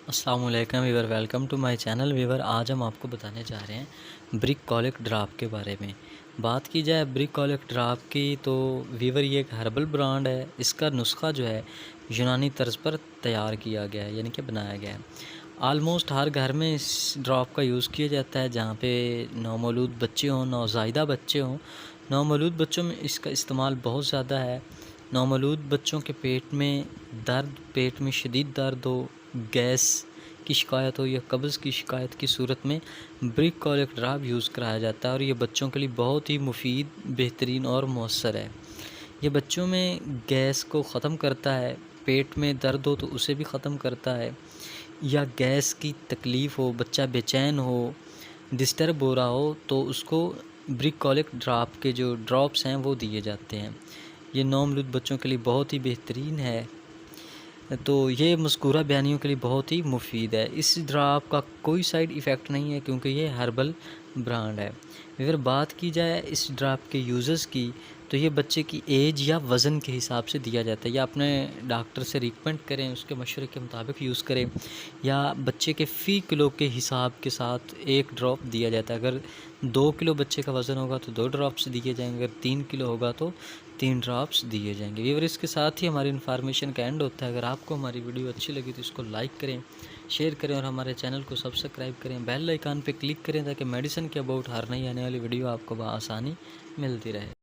السلام علیکم ویور، welcome to my channel viewer. آج ہم آپ کو بتانے جا رہے ہیں برک کولک ڈراپ کے بارے میں۔ بات کی جائے برک کولک ڈراپ کی تو ویور یہ ایک ہربل برانڈ ہے۔ اس کا نسخہ جو ہے یونانی طرز پر تیار کیا گیا ہے، یعنی کہ بنایا گیا ہے۔ آلموسٹ ہر گھر میں اس ڈراپ کا یوز کیا جاتا ہے جہاں پہ نومولود بچے ہوں، نوزائیدہ بچے ہوں۔ نومولود بچوں میں اس کا استعمال بہت زیادہ ہے۔ نومولود بچوں کے پیٹ میں درد، پیٹ میں شدید درد ہو، گیس کی شکایت ہو یا قبض کی شکایت کی صورت میں برک کولک ڈراپ یوز کرایا جاتا ہے، اور یہ بچوں کے لیے بہت ہی مفید، بہترین اور مؤثر ہے۔ یہ بچوں میں گیس کو ختم کرتا ہے، پیٹ میں درد ہو تو اسے بھی ختم کرتا ہے، یا گیس کی تکلیف ہو، بچہ بے چین ہو، ڈسٹرب ہو رہا ہو تو اس کو برک کولک ڈراپ کے جو ڈراپس ہیں وہ دیے جاتے ہیں۔ یہ نومولود بچوں کے لیے بہت ہی بہترین ہے، تو یہ مذکورہ بیانیوں کے لیے بہت ہی مفید ہے۔ اس ڈراپ کا کوئی سائیڈ ایفیکٹ نہیں ہے کیونکہ یہ ہربل برانڈ ہے۔ اگر بات کی جائے اس ڈراپ کے یوزز کی تو یہ بچے کی ایج یا وزن کے حساب سے دیا جاتا ہے، یا اپنے ڈاکٹر سے ریکمنڈ کریں، اس کے مشورے کے مطابق یوز کریں، یا بچے کے فی کلو کے حساب کے ساتھ ایک ڈراپ دیا جاتا ہے۔ اگر 2 کلو بچے کا وزن ہوگا تو 2 ڈراپس دیے جائیں گے، اگر 3 کلو ہوگا تو 3 ڈراپس دیے جائیں گے۔ ویور، اس کے ساتھ ہی ہماری انفارمیشن کا اینڈ ہوتا ہے۔ اگر آپ کو ہماری ویڈیو اچھی لگی تو اس کو لائک کریں، شیئر کریں اور ہمارے چینل کو سبسکرائب کریں، بیل آئیکن پہ کلک کریں تاکہ میڈیسن کے اباؤٹ ہر نئی آنے والی ویڈیو آپ کو بآسانی ملتی رہے۔